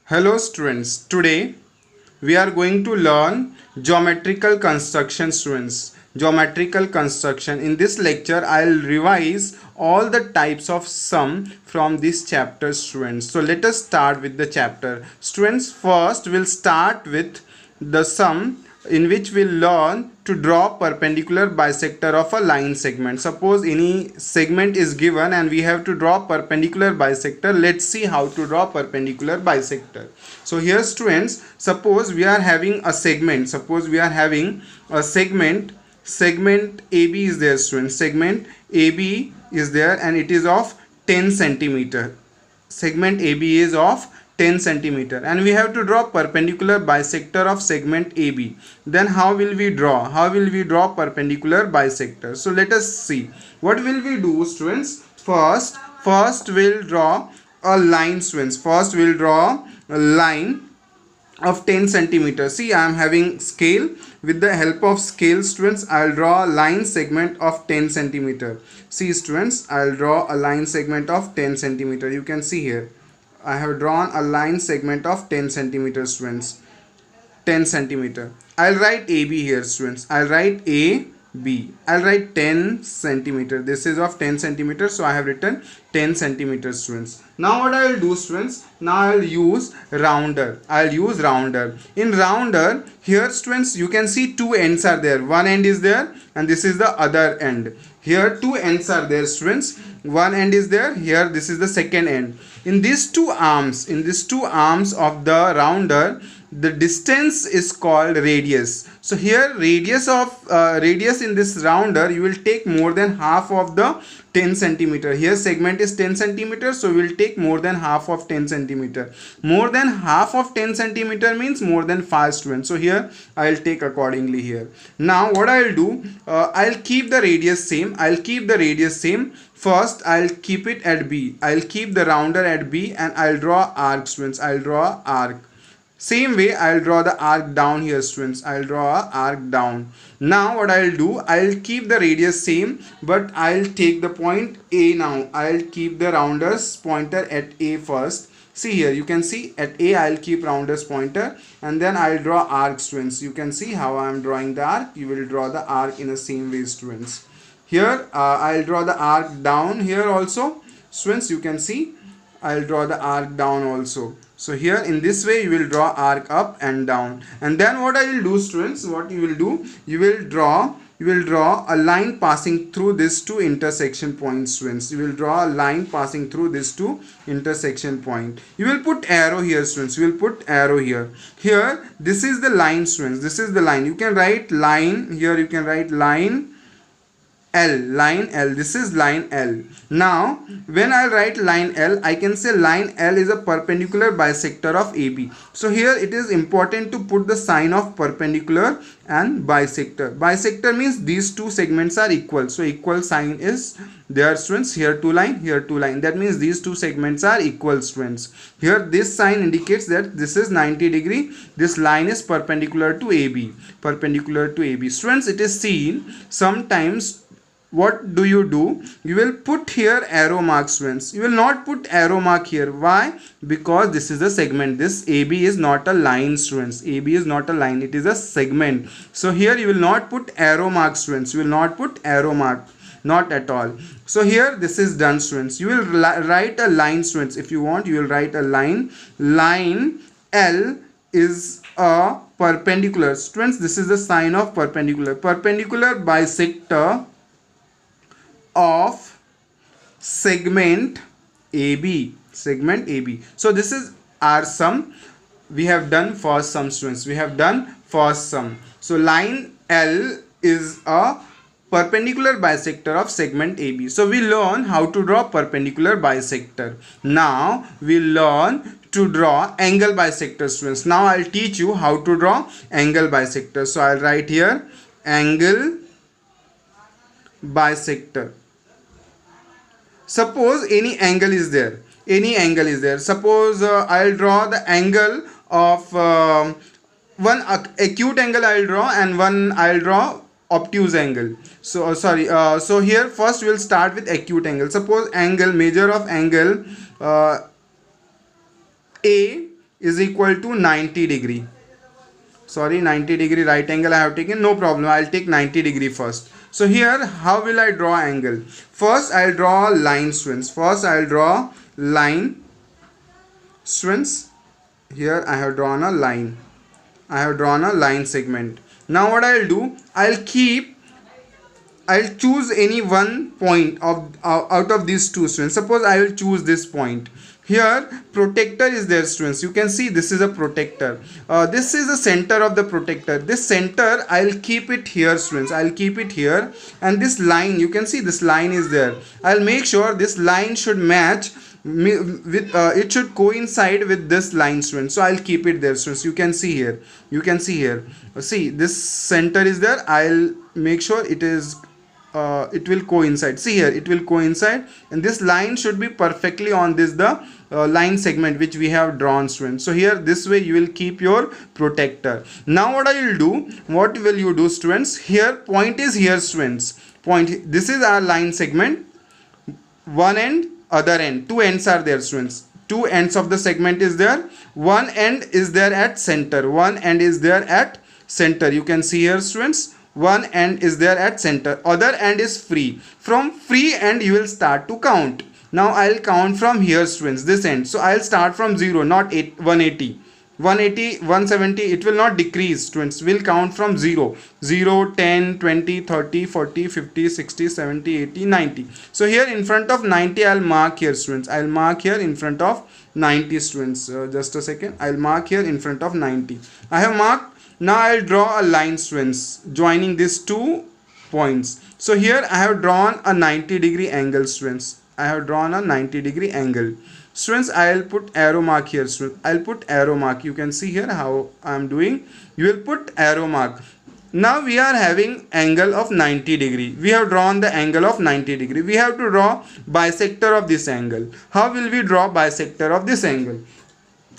Hello students, today we are going to learn geometrical construction students. Geometrical construction. In this lecture I'll revise all the types of sum from this chapter students. So let us start with the chapter. Students, first we'll start with the sum in which we'll learn to draw perpendicular bisector of a line segment. Suppose any segment is given and we have to draw perpendicular bisector. Let's see how to draw perpendicular bisector. So here students, suppose we are having a segment. Segment AB is there students. Segment AB is there and it is of 10 centimeter. Segment AB is of 10 centimeter and we have to draw perpendicular bisector of segment AB. Then how will we draw? Perpendicular bisector? So let us see. What will we do students? First we'll draw a line students. First we'll draw a line of 10 centimeter. See, I am having scale. With the help of scale students, I'll draw a line segment of 10 centimeter. See students, I'll draw a line segment of 10 centimeter. You can see here I have drawn a line segment of 10 centimeter students. 10 centimeter. I'll write AB here students. I'll write AB. I'll write 10 centimeter. This is of 10 centimeter, so I have written 10 centimeter students. Now what I will do students? Now I will use rounder. In rounder, here students, you can see two ends are there. One end is there and this is the other end. Here two ends are there students. One end is there. Here this is the second end. In these two arms of the rounder, the distance is called radius. So here radius in this rounder, you will take more than half of the 10 centimeter. Here segment is 10 centimeter, so we will take more than half of 10 centimeter. More than half of 10 centimeter means more than 5 students. So here I will take accordingly here. Now what I will do, I'll keep the radius same. First I'll keep it at B. I'll keep the rounder at B and I'll draw arc students. Same way I'll draw the arc down here students. Now what I'll do, I'll keep the radius same, but I'll take the point A now. I'll keep the rounder's pointer at A first. See here, you can see at A I'll keep rounder's pointer and then I'll draw arc students. You can see how I'm drawing the arc. You will draw the arc in the same way students. Here I'll draw the arc down here also students. You can see I'll draw the arc down also. So here in this way you will draw arc up and down. And then what I will do students, what you will do, you will draw a line passing through these two intersection points students. You will draw a line passing through these two intersection point. You will put arrow here students. Here this is the line students. This is the line. You can write line here. You can write line L. This is line L. Now when I write line L, I can say line L is a perpendicular bisector of AB. So here it is important to put the sign of perpendicular and bisector. Bisector means these two segments are equal. So equal sign is there students. Here two line, here two line. That means these two segments are equal students. Here this sign indicates that this is 90 degree. This line is perpendicular to AB. Students, it is seen sometimes. What do? You will put here arrow mark students. You will not put arrow mark here. Why? Because this is a segment. This AB is not a line students. AB is not a line. It is a segment. So here you will not put arrow mark students. Not at all. So here this is done students. You will write a line students. If you want, you will write a line. Line L is a perpendicular. Students, this is the sign of perpendicular. Perpendicular bisector of segment AB. So this is our sum. We have done first sum students. So line L is a perpendicular bisector of segment AB. So we learn how to draw perpendicular bisector. Now we learn to draw angle bisector students. Now I'll teach you how to draw angle bisector. So I'll write here angle bisector. Suppose any angle is there. Suppose I'll draw the angle of one acute angle I'll draw and one I'll draw obtuse angle. So here first we'll start with acute angle. Suppose angle, measure of angle A is equal to 90 degree. Sorry, 90 degree right angle I have taken. No problem, I'll take 90 degree first. So here, how will I draw angle? First, I'll draw line, students. First, I'll draw line, students. Here, I have drawn a line. I have drawn a line segment. Now, what I'll do, I'll choose any one point of out of these two, students. Suppose I will choose this point. Here protector is there, students. You can see this is a protector. This is the center of the protector. This center I'll keep it here, students. I'll keep it here, and this line, you can see this line is there. I'll make sure this line should match with it should coincide with this line, students. So I'll keep it there, students. You can see here. You can see here. See, this center is there. I'll make sure it is it will coincide. See here, it will coincide, and this line should be perfectly on this line segment which we have drawn, students. So here, this way you will keep your protector. Now what I will do, what will you do, students? Here point is here, students. Point, this is our line segment. One end, other end, two ends are there, students. Two ends of the segment is there. One end is there at center. One end is there at center. You can see here, students. One end is there at center, other end is free. From free end you will start to count. Now I'll count from here, students, this end. So I'll start from 0, not 180. 180, 170, it will not decrease, students. We'll count from 0. 0, 10, 20, 30, 40, 50, 60, 70, 80, 90. So here in front of 90, I'll mark here, students. I'll mark here in front of 90, students. Just a second. I'll mark here in front of 90. I have marked. Now I'll draw a line, students, joining these 2 points. So here I have drawn a 90 degree angle, students. I have drawn a 90 degree angle. Students, I'll put arrow mark here, students. I'll put arrow mark. You can see here how I'm doing. You will put arrow mark. Now we are having angle of 90 degree. We have drawn the angle of 90 degree. We have to draw bisector of this angle. How will we draw bisector of this angle?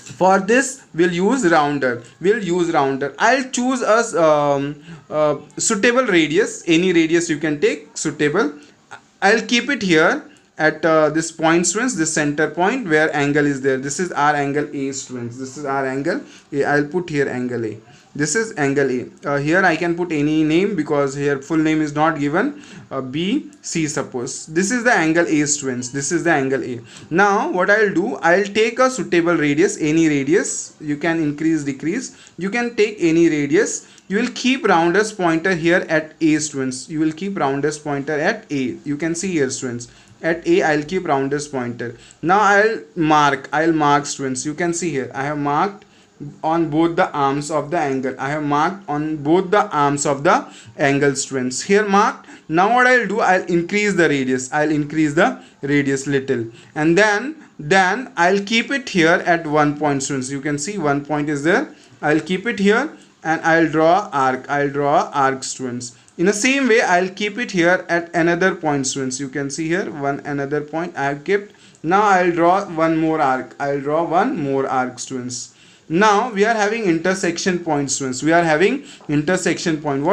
For this, we'll use rounder. I'll choose a suitable radius. Any radius you can take, suitable. I'll keep it here at this point, students, this center point where angle is there. This is our angle A, students. This is our angle A. I'll put here angle A. This is angle A. Here I can put any name because here full name is not given. B, C, suppose. This is the angle A, students. This is the angle A. Now what I'll do, I'll take a suitable radius, any radius. You can increase, decrease. You can take any radius. You will keep rounders pointer here at A, students. You will keep rounders pointer at A. You can see here, students. At A, I'll keep rounders pointer. Now I'll mark, students. You can see here. I have marked on both the arms of the angle. I have marked on both the arms of the angle, students. Here marked. Now what I'll do, I'll increase the radius. I'll increase the radius little, and then I'll keep it here at 1 point, students. You can see 1 point is there. I'll keep it here, and I'll draw arc. Students. In the same way, I'll keep it here at another point, students. You can see here another point I have kept. Now I'll draw one more arc. Students. Now we are having intersection point, students. What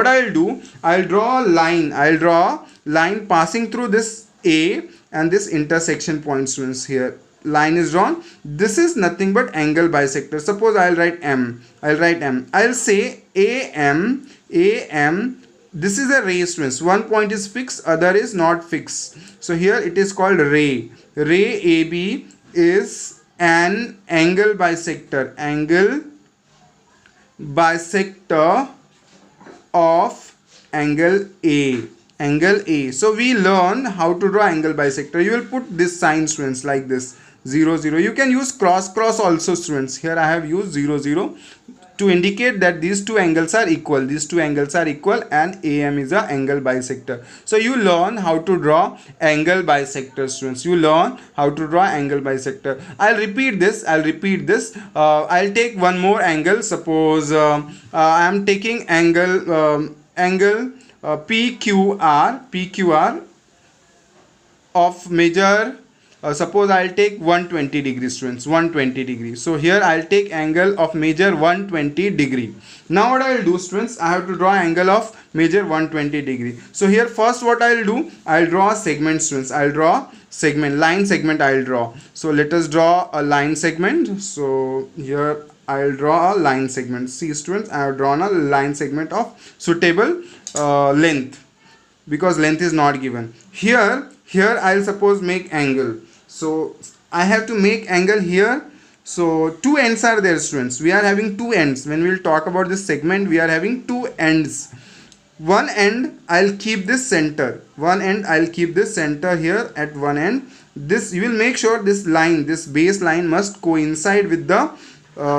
I'll do, I'll draw a line. Passing through this A and this intersection point, students. Here line is drawn. This is nothing but angle bisector. Suppose I'll write M. I'll say AM. This is a ray, students. One point is fixed, other is not fixed. So here it is called ray. Ray AB is an angle bisector. Of angle A. So we learn how to draw angle bisector. You will put this sign, students, like this. 0, 0. You can use cross also, students. Here I have used 0, 0. To indicate that these two angles are equal. And AM is an angle bisector. So you learn how to draw angle bisector, students. I'll repeat this. I'll take one more angle. Suppose I am taking angle PQR of measure suppose I'll take 120 degrees, students, 120 degrees. So here I'll take angle of major 120 degree. Now what I'll do, students, I have to draw angle of major 120 degree. So here first what I'll do, I'll draw a segment, students. I'll draw segment, line segment I'll draw. So let us draw a line segment. So here I'll draw a line segment. See, students, I have drawn a line segment of suitable length, because length is not given. Here I'll suppose make angle. So I have to make angle here. So two ends are there, students. We are having two ends. When we will talk about this segment, we are having two ends. One end I'll keep this center. One end I'll keep this center here at one end. This, you will make sure this line, this base line must coincide with the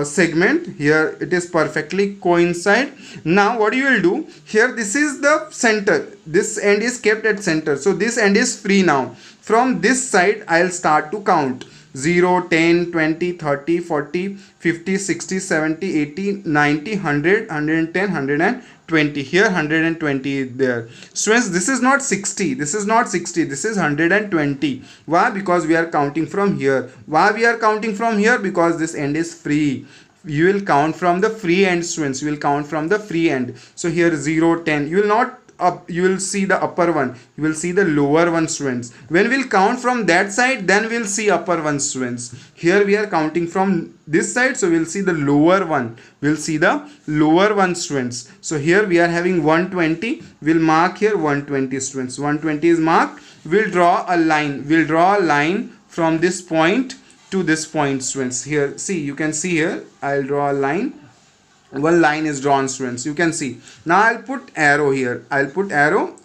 segment. Here it is perfectly coincide. Now what you will do, here this is the center, this end is kept at center, so this end is free. Now from this side I'll start to count 0, 10, 20, 30, 40, 50, 60, 70, 80, 90, 100, 110, 120. Here 120 is there. Students, this is not 60. This is not 60. This is 120. Why? Because we are counting from here. Why we are counting from here? Because this end is free. You will count from the free end, students. You will count from the free end. So here 0, 10. You will not up, you will see the upper one, you will see the lower one, students. When we'll count from that side, then we'll see upper one, students. Here we are counting from this side, so we'll see the lower one, we'll see the lower one, students. So here we are having 120, we'll mark here 120, students. 120 is marked. We'll draw a line from this point to this point, students. Here, see, you can see here, I'll draw a line. One line is drawn, students. You can see. Now I'll put arrow here. I'll put arrow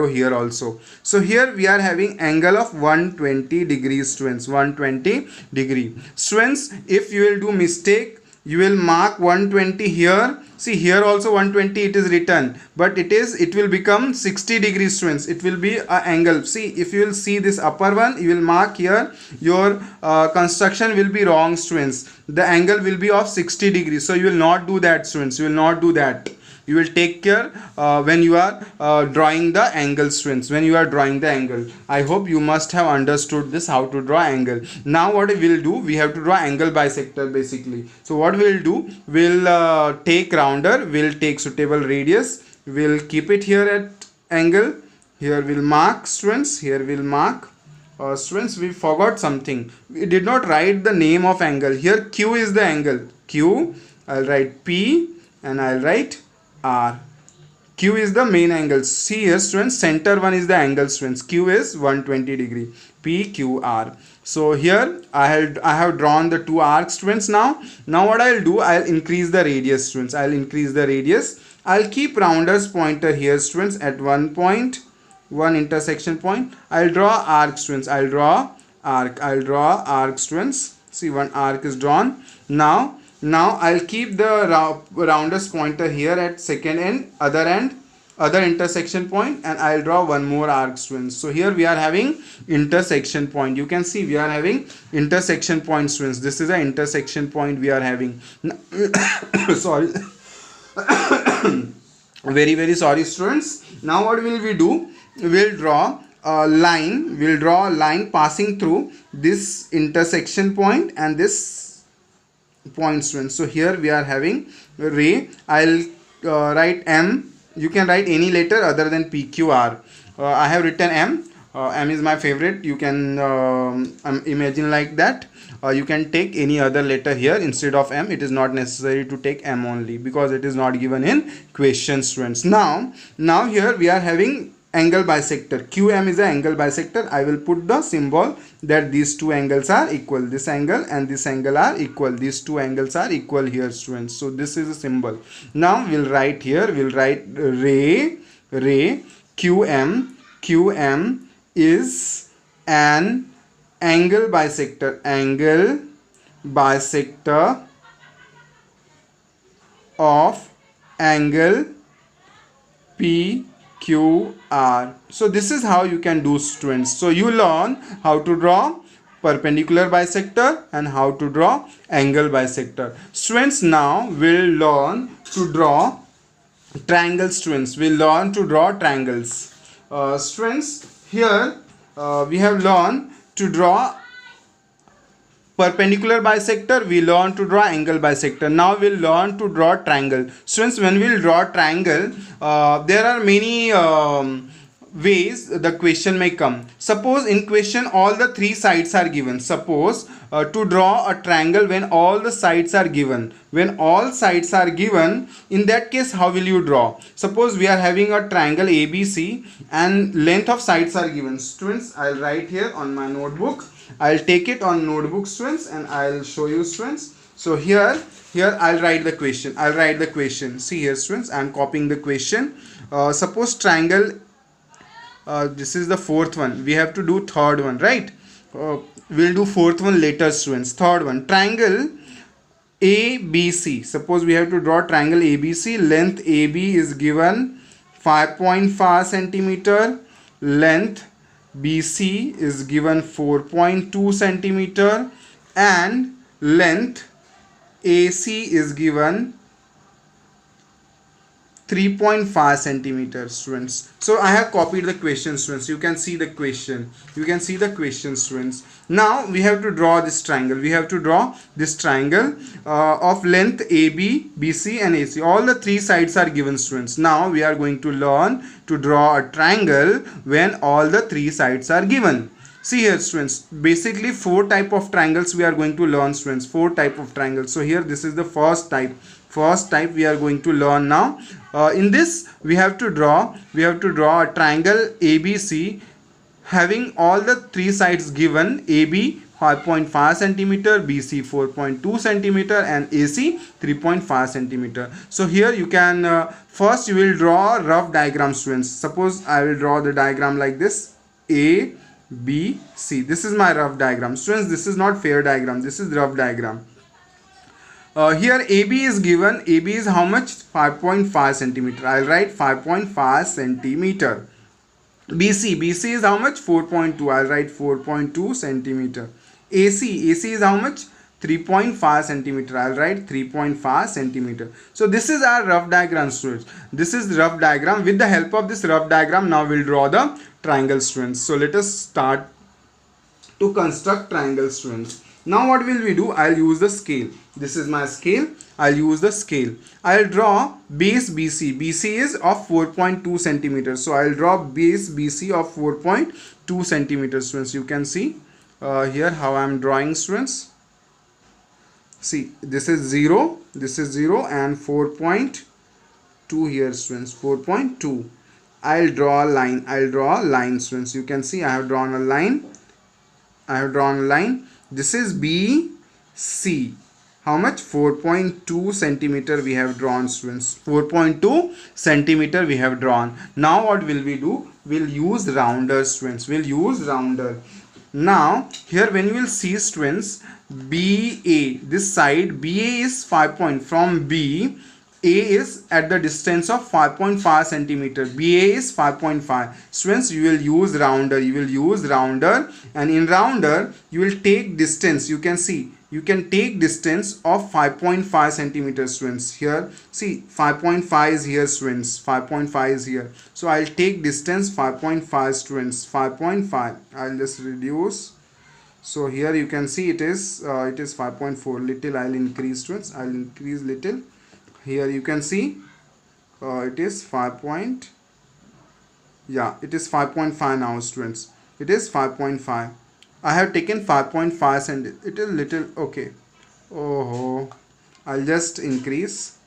here also. So here we are having angle of 120 degrees, students. 120 degree. Students, if you will do mistake, you will mark 120 here. See, here also 120 it is written, but it will become 60 degrees, students. It will be an angle. See, if you will see this upper one, you will mark here. Your construction will be wrong, students. The angle will be of 60 degrees. So you will not do that, students. You will not do that. You will take care when you are drawing the angle, students. When you are drawing the angle, I hope you must have understood this, how to draw angle. Now what we will do, we have to draw angle bisector basically. So what we will do, we'll take rounder, we'll take suitable radius, we'll keep it here at angle. Here we'll mark, students. Here we'll mark. Students, we forgot something. We did not write the name of angle. Here Q is the angle. Q, I'll write P and I'll write R. Q is the main angle. See here, students, center one is the angle, students. Q is 120 degree. P, Q, R. So here I have drawn the two arcs, students. Now what I'll do, I'll increase the radius, students. I'll increase the radius. I'll keep rounder's pointer here, students, at one point, one intersection point. I'll draw arc, students. I'll draw arc, students. See, one arc is drawn. Now I'll keep the rounder's pointer here at second end, other intersection point, and I'll draw one more arc, students. So here we are having intersection point. You can see we are having intersection point, students. This is an intersection point we are having. Sorry. Very sorry, students. Now what will we do? We'll draw a line passing through this intersection point and this point, students. So here we are having ray. I'll write M. You can write any letter other than P, Q, R. I have written M. M is my favorite. You can imagine like that. You can take any other letter here instead of M. It is not necessary to take M only because it is not given in question, students. Now here we are having angle bisector. QM is an angle bisector. I will put the symbol that these two angles are equal. This angle and this angle are equal. These two angles are equal here, students. So this is a symbol. Now we'll write here, we'll write ray QM. QM is an angle bisector. Angle bisector of angle P, Q, R. So this is how you can do, students. So you learn how to draw perpendicular bisector and how to draw angle bisector. Students, now we'll learn to draw triangles, students. We'll learn to draw triangles. Students, here we have learned to draw perpendicular bisector, we learn to draw angle bisector. Now we'll learn to draw triangle. Students, when we'll draw triangle, there are many ways the question may come. Suppose in question all the three sides are given. Suppose to draw a triangle when all the sides are given. When all sides are given, in that case how will you draw? Suppose we are having a triangle ABC and length of sides are given. Students, I'll write here on my notebook. I'll take it on notebook, students, and I'll show you, students. So here I'll write the question. See here, students, I'm copying the question. Suppose triangle, this is the fourth one, we have to do third one, right? We'll do fourth one later, students. Third one, triangle ABC. Suppose we have to draw triangle ABC. Length AB is given 5.5 centimeter. Length BC is given 4.2 centimeter, and length AC is given 3.5 centimeters, students. So I have copied the question, students. You can see the question. Students. Now we have to draw this triangle. Of length AB, BC and AC. All the three sides are given, students. Now we are going to learn to draw a triangle when all the three sides are given. See here, students, basically four type of triangles we are going to learn, students. Four type of triangles. So here this is the first type we are going to learn now. In this we have to draw a triangle ABC having all the three sides given. AB 5.5 centimeter, BC 4.2 centimeter, and AC 3.5 centimeter. So here you can first you will draw a rough diagram, students. Suppose I will draw the diagram like this: A, B, C. This is my rough diagram, students. This is not fair diagram, this is rough diagram. Here AB is given. AB is how much? 5.5 centimeter. I'll write 5.5 centimeter. BC is how much? 4.2. I'll write 4.2 centimeter. AC is how much? 3.5 centimeter. I'll write 3.5 centimeter. So this is our rough diagram, students. This is rough diagram. With the help of this rough diagram, now we'll draw the triangle, students. So let us start to construct triangle, students. Now what will we do? I'll use the scale. This is my scale. I'll use the scale. I'll draw base BC. BC is of 4.2 centimeters. So I'll draw base BC of 4.2 centimeters, students. You can see here how I'm drawing, students. See, this is 0, and 4.2 here, students. 4.2. I'll draw a line. Students. You can see I have drawn a line. This is BC. How much? 4.2 centimeter we have drawn, students. 4.2 centimeter we have drawn. Now what will we do? We'll use rounder, students. Now here when you will see, students, BA, this side BA is 5 point from B. A is at the distance of 5.5 centimeter. BA is 5.5. Students, you will use rounder. And in rounder you will take distance. You can see you can take distance of 5.5 centimeters, students. Here see 5.5 is here, students. 5.5 is here. So I'll take distance 5.5, students. 5.5. I'll just reduce. So here you can see it is 5.4. Little I'll increase, students. I'll increase little. Here you can see it is 5.5 now, students. It is 5.5. I have taken 5.5 and it is little okay. I'll just increase.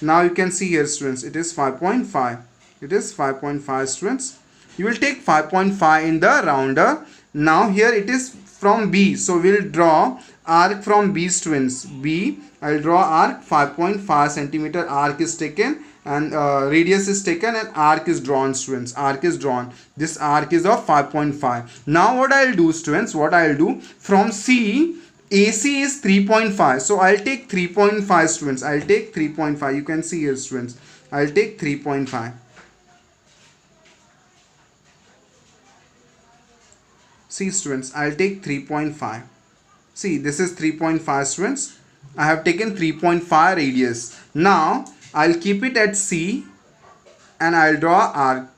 Now you can see here, students, it is 5.5. It is 5.5, students. You will take 5.5 in the rounder. Now here it is from B. So we'll draw arc from B, students. B, I'll draw arc 5.5 centimeter. Arc is taken and radius is taken and arc is drawn, students. Arc is drawn. This arc is of 5.5. Now what I'll do, students, from C, AC is 3.5. So I'll take 3.5, students. I'll take 3.5. You can see here, students. I'll take 3.5. See, students, I'll take 3.5. See, this is 3.5, students. I have taken 3.5 radius. Now I'll keep it at C and I'll draw arc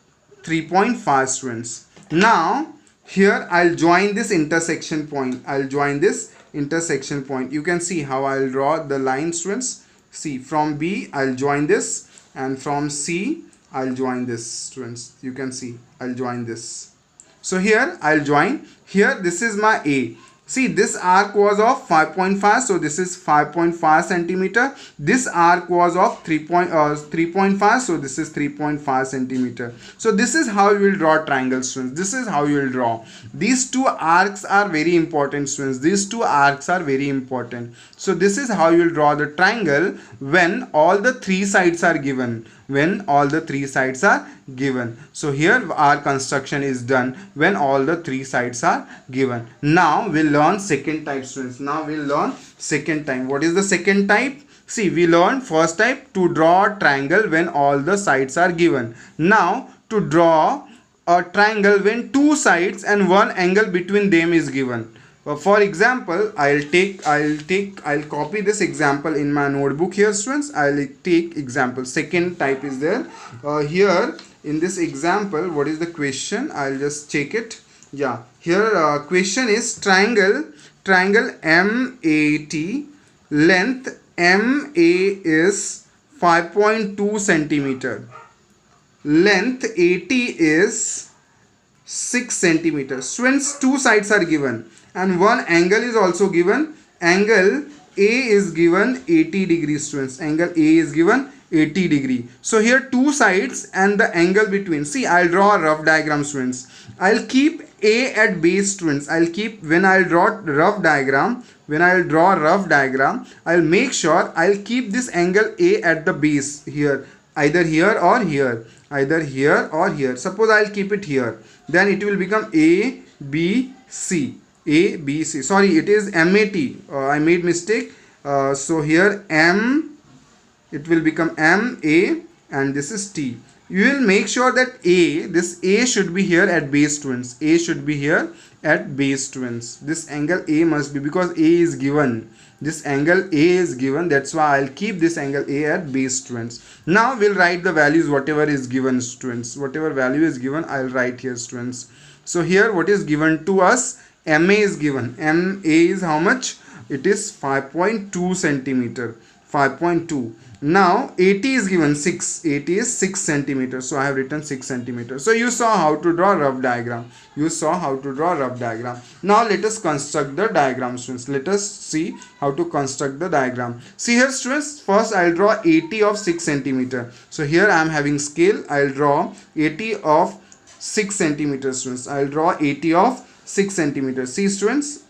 3.5, students. Now here I'll join this intersection point. I'll join this intersection point. You can see how I'll draw the line, students. See, from B I'll join this, and from C I'll join this, students. You can see I'll join this. So here I'll join. Here this is my A. See, this arc was of 5.5, so this is 5.5 centimeter. This arc was of 3.5, so this is 3.5 centimeter. So this is how you will draw triangle, students. This is how you will draw. These two arcs are very important, students. These two arcs are very important. So this is how you will draw the triangle when all the three sides are given. When all the three sides are given. So here our construction is done when all the three sides are given. Now we'll learn second type, students. Now we'll learn second type. What is the second type? See, we learned first type, to draw a triangle when all the sides are given. Now to draw a triangle when two sides and one angle between them is given. For example, I'll copy this example in my notebook here, students. I'll take example. Second type is there. Here in this example, what is the question? I'll just check it. Yeah, here question is triangle MAT, length MA is 5.2 centimeter. Length AT is 6 centimeters. Students, two sides are given and one angle is also given. Angle A is given 80 degrees, students. Angle A is given 80 degree. So here two sides and the angle between. See, I'll draw a rough diagram, students. I'll keep A at base, students. When I'll draw rough diagram, I'll make sure I'll keep this angle A at the base here, either here or here, Suppose I'll keep it here, then it will become ABC. Sorry, it is MAT. I made mistake. So here it will become MA and this is T. You will make sure that this A should be here at base, students. A should be here at base, students. This angle A must be, because A is given. This angle A is given. That's why I'll keep this angle A at base, students. Now we'll write the values, whatever is given, students. Whatever value is given, I'll write here, students. So here what is given to us? MA is given. MA is how much? It is 5.2 centimeter. 5.2. Now AT is given 6. AT is 6 centimeters. So I have written 6 centimeters. So you saw how to draw rough diagram. Now let us construct the diagram, students. Let us see how to construct the diagram. See here, students. First I'll draw AT of 6 centimeter. So here I am having scale. I'll draw AT of 6 centimeters, students. I'll draw AT of 6 centimeters. See, students.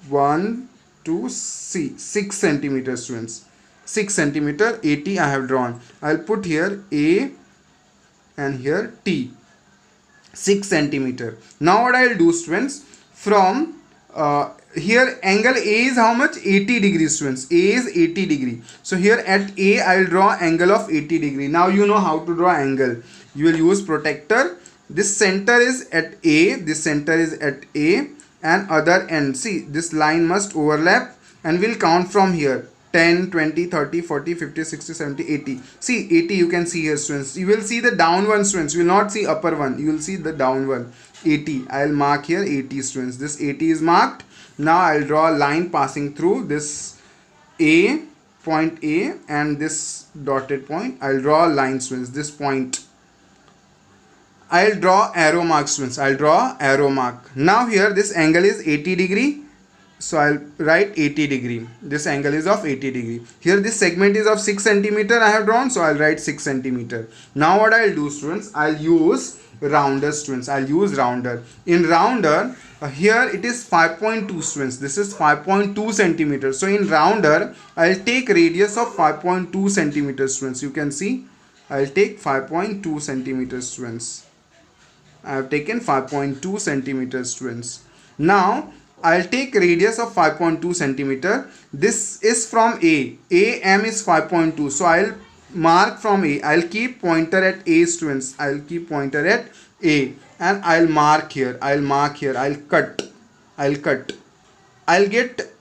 1, 2, see. 6 centimeters, students. 6 centimeter AT I have drawn. I'll put here A and here T. 6 centimeter. Now what I'll do, students, from here angle A is how much? 80 degrees, students. A is 80 degree. So here at A I'll draw angle of 80 degree. Now you know how to draw angle. You will use protractor. This center is at A. This center is at A and other end. See, this line must overlap and we'll count from here. 10, 20, 30, 40, 50, 60, 70, 80. See, 80 you can see here, students. You will see the down one, students. You will not see upper one. You will see the down one. 80. I will mark here 80, students. This 80 is marked. Now I will draw a line passing through this A, point A, and this dotted point. I will draw a line, students. This point. I will draw arrow mark, students. I will draw arrow mark. Now here this angle is 80 degree. So I'll write 80 degree. This angle is of 80 degree. Here this segment is of 6 centimeter I have drawn. So I'll write 6 centimeter. Now what I'll do, students, I'll use rounder, students. I'll use rounder. In rounder, here it is 5.2, students. This is 5.2 centimeters. So in rounder, I'll take radius of 5.2 centimeters, students. You can see I'll take 5.2 centimeters, students. I have taken 5.2 centimeters, students. Now I'll take radius of 5.2 centimeter. This is from A. AM is 5.2. So I'll mark from A. I'll keep pointer at A, students. I'll keep pointer at A. And I'll mark here. I'll cut. I'll get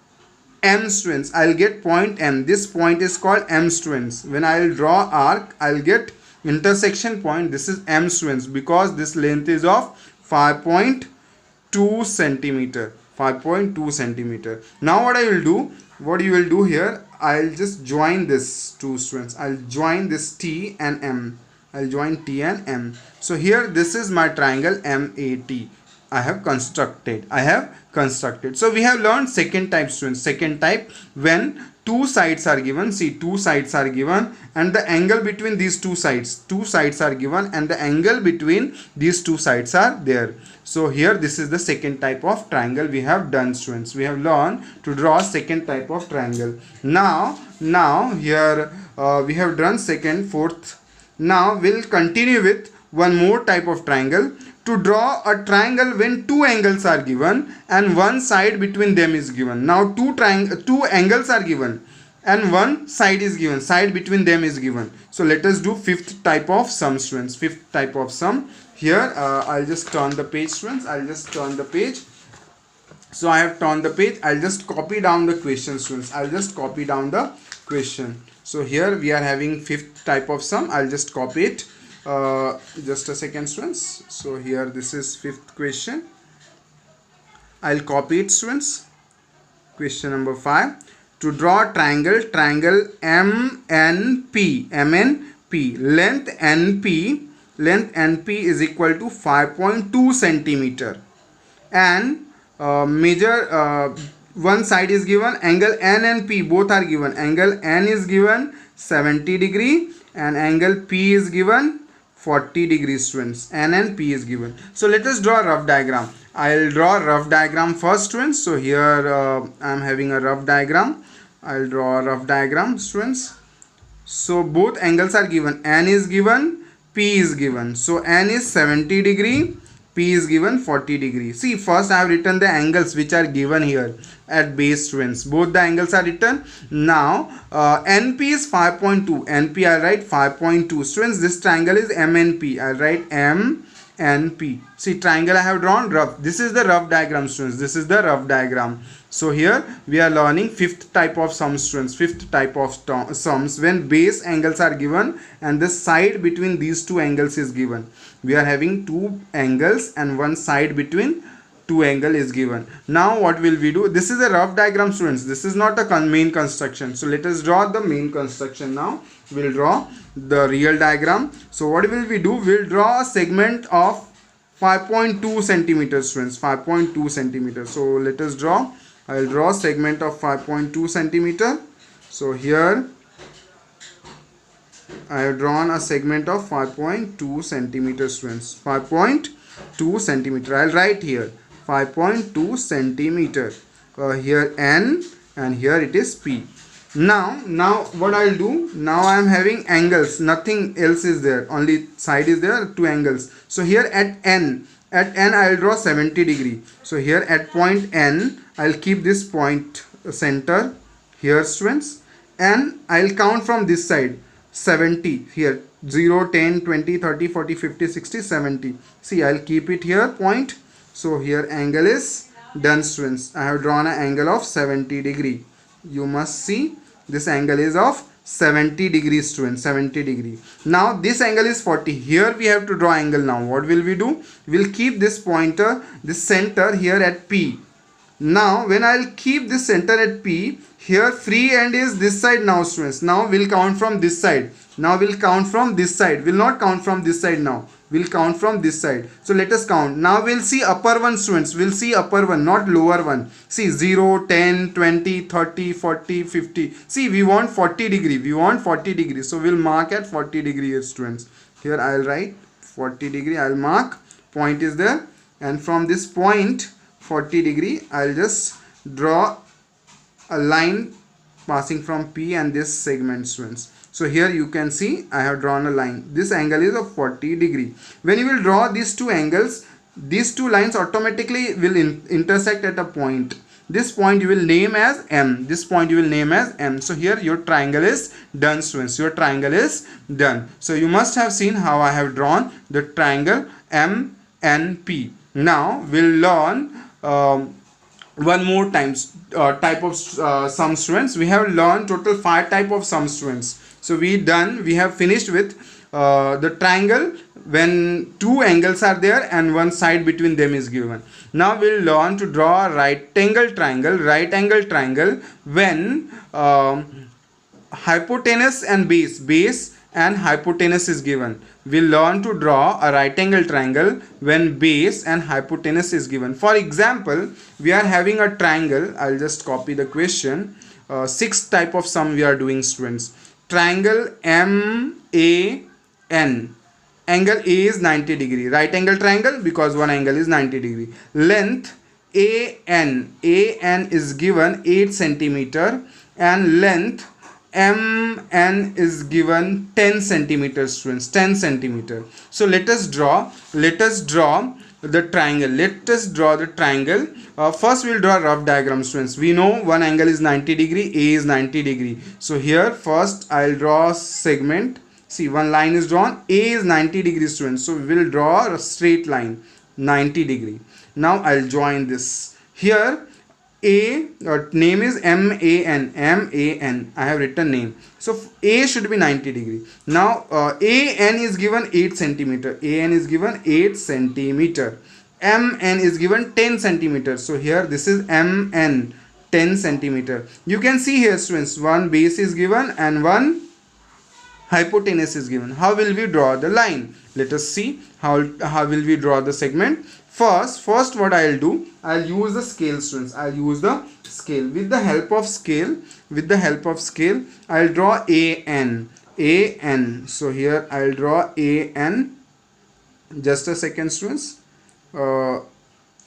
M, students. I'll get point M. This point is called M, students. When I'll draw arc, I'll get intersection point. This is M, students, because this length is of 5.2 5.2 centimeter. 5.2 centimeter. Now what I will do, what you will do here, I'll just join this two students. I'll join this T and M. I'll join T and M. So here this is my triangle MAT. I have constructed. So we have learned second type, students. Second type, when two sides are given. See, two sides are given and the angle between these two sides are given and the angle between these two sides are there. So here this is the second type of triangle we have done, students. We have learned to draw second type of triangle. Now here we have done second, fourth. Now we'll continue with one more type of triangle. To draw a triangle when two angles are given and one side between them is given. Now two angles are given and one side is given, side between them is given. So let us do fifth type of sum, students. Fifth type of sum. Here I'll just turn the page, students. I'll just turn the page. So I have turned the page. I'll just copy down the question, students. I'll just copy down the question. So here we are having fifth type of sum. I'll just copy it. Just a second, students. So here this is fifth question. I'll copy it, students. Question number 5. To draw a triangle MNP, length NP is equal to 5.2 centimeter and measure one side is given, angle N and P both are given. Angle N is given 70 degree and angle P is given 40 degrees, students. N and P is given. So let us draw a rough diagram. I'll draw a rough diagram first, students. So here I am having a rough diagram. I'll draw a rough diagram, students. So both angles are given. N is given, P is given. So N is 70 degree, P is given 40 degree. See, first I have written the angles which are given here at base, students. Both the angles are written. Now NP is 5.2. NP I'll write 5.2. Students, this triangle is MNP. I'll write MNP. See, triangle I have drawn rough. This is the rough diagram, students. This is the rough diagram. So here we are learning fifth type of sums, students. Fifth type of sums, when base angles are given and the side between these two angles is given. We are having two angles and one side between two angle is given. Now what will we do? This is a rough diagram, students. This is not a main construction. So let us draw the main construction now. We'll draw the real diagram. So what will we do? We'll draw a segment of 5.2 centimeters, students. 5.2 centimeters. So let us draw. I'll draw a segment of 5.2 centimeter. So here I have drawn a segment of 5.2 centimeters, students. 5.2 centimeter. I'll write here 5.2 centimeter. Here N and here it is P. Now what I'll do? Now I am having angles. Nothing else is there. Only side is there. Two angles. So here at N I will draw 70 degree. So here at point N I'll keep this point center here, students, and I'll count from this side 70 here, 0, 10, 20, 30, 40, 50, 60, 70. See, I'll keep it here point. So here angle is done, students. I have drawn an angle of 70 degree. You must see this angle is of 70 degrees, students. 70 degree. Now this angle is 40. Here we have to draw angle. Now what will we do? We'll keep this pointer, this center here at P. Now when I'll keep this center at P, here free end is this side now, students. Now we'll count from this side. Now we'll count from this side. We'll not count from this side now. We'll count from this side. So let us count. Now we'll see upper one, students. We'll see upper one, not lower one. See 0, 10, 20, 30, 40, 50. See, we want 40 degree. We want 40 degree. So we'll mark at 40 degree here, students. Here I'll write 40 degree. I'll mark. Point is there. And from this point 40 degree, I'll just draw a line passing from P and this segment, students. So here you can see I have drawn a line. This angle is of 40 degree. When you will draw these two angles, these two lines automatically will intersect at a point. This point you will name as M. This point you will name as M. So here your triangle is done, students. Your triangle is done. So you must have seen how I have drawn the triangle MNP. Now we'll learn one more type of sum, students. We have learned total 5 type of sum, students. So we have finished with the triangle when two angles are there and one side between them is given. Now we'll learn to draw a right angle triangle when hypotenuse and base and hypotenuse is given. We'll learn to draw a right angle triangle when base and hypotenuse is given. For example, we are having a triangle. I'll just copy the question. Six type of sum we are doing, students. Triangle MAN. Angle A is 90 degree. Right angle triangle because one angle is 90 degree. Length AN is given 8 centimeter and length MN is given 10 centimeters, students, 10 centimeter. So let us draw the triangle. First we'll draw a rough diagram, students. We know one angle is 90 degree, A is 90 degree. So here first I'll draw a segment. See, one line is drawn. A is 90 degree, students. So we will draw a straight line 90 degree. Now I'll join this. Here A name is MAN. I have written name. So A should be 90 degree. Now AN is given 8 centimeter. AN is given 8 centimeter. MN is given 10 centimeter. So here this is MN 10 centimeter. You can see here, students, one base is given and one hypotenuse is given. How will we draw the line? Let us see how will we draw the segment. First what I'll do, I'll use the scale, students. I'll use the scale. With the help of scale, I'll draw AN. So here I'll draw AN. Just a second, students.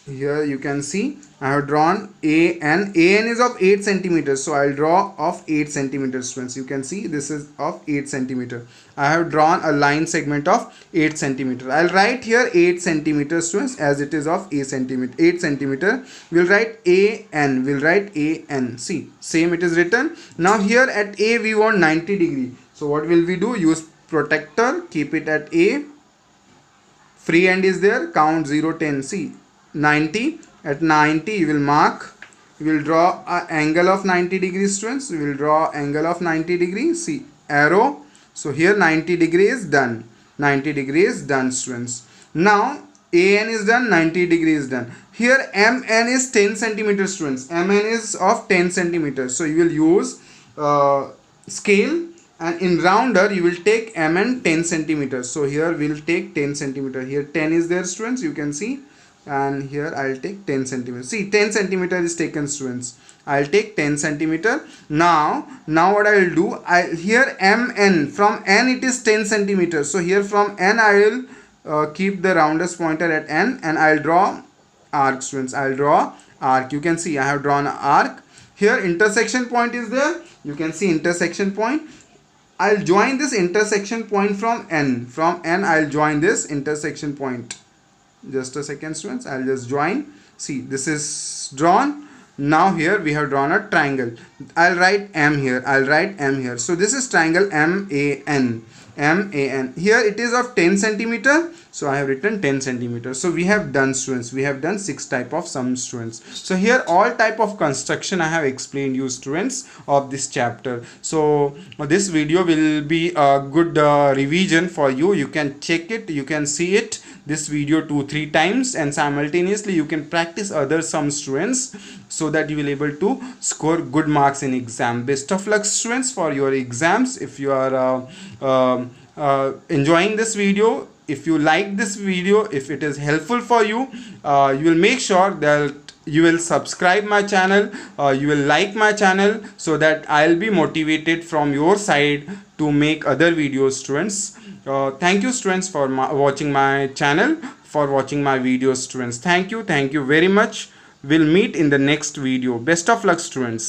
Here you can see I have drawn AN. AN is of 8 centimeters. So I'll draw of 8 centimeters, students. You can see this is of 8 centimeter. I have drawn a line segment of 8 centimeter. I'll write here 8 centimeters, students, as it is of 8 centimeter. We'll write AN. See, same it is written. Now here at A we want 90 degree. So what will we do? Use protractor. Keep it at A. Free end is there. Count 0, 10. See, 90. At 90 you will mark. You will draw an angle of 90 degrees, students. We will draw angle of 90 degrees. See, arrow. So here 90 degree is done. 90 degree is done, students. Now AN is done, 90 degree is done. Here MN is 10 centimeters, students. MN is of 10 centimeters. So you will use scale, and in rounder you will take MN 10 centimeters. So here we will take 10 centimeter. Here 10 is there, students. You can see. And here I'll take 10 centimeters. See, 10 centimeter is taken, students. I'll take 10 centimeter. Now what I will do, here MN, from N it is 10 centimeters. So here from N I will keep the roundest pointer at N, and I'll draw arc, students. I'll draw arc. You can see I have drawn an arc. Here intersection point is there. You can see intersection point. I'll join this intersection point from N. From N I'll join this intersection point. Just a second, students. I'll just join. See, this is drawn. Now here we have drawn a triangle. I'll write M here. So this is triangle MAN. Here it is of 10 centimeter. So I have written 10 centimeters. So we have done, students. We have done 6 type of sums, students. So here all type of construction I have explained you, students, of this chapter. So this video will be a good revision for you. You can check it. You can see it. This video 2-3 times, and simultaneously you can practice other sums, students, so that you will able to score good marks in exam. Best of luck, students, for your exams. If you are enjoying this video, if you like this video, if it is helpful for you, you will make sure that you will subscribe my channel, you will like my channel, so that I'll be motivated from your side to make other videos, students. Thank you, students, for watching my channel, for watching my videos, students. Thank you very much. We'll meet in the next video. Best of luck, students.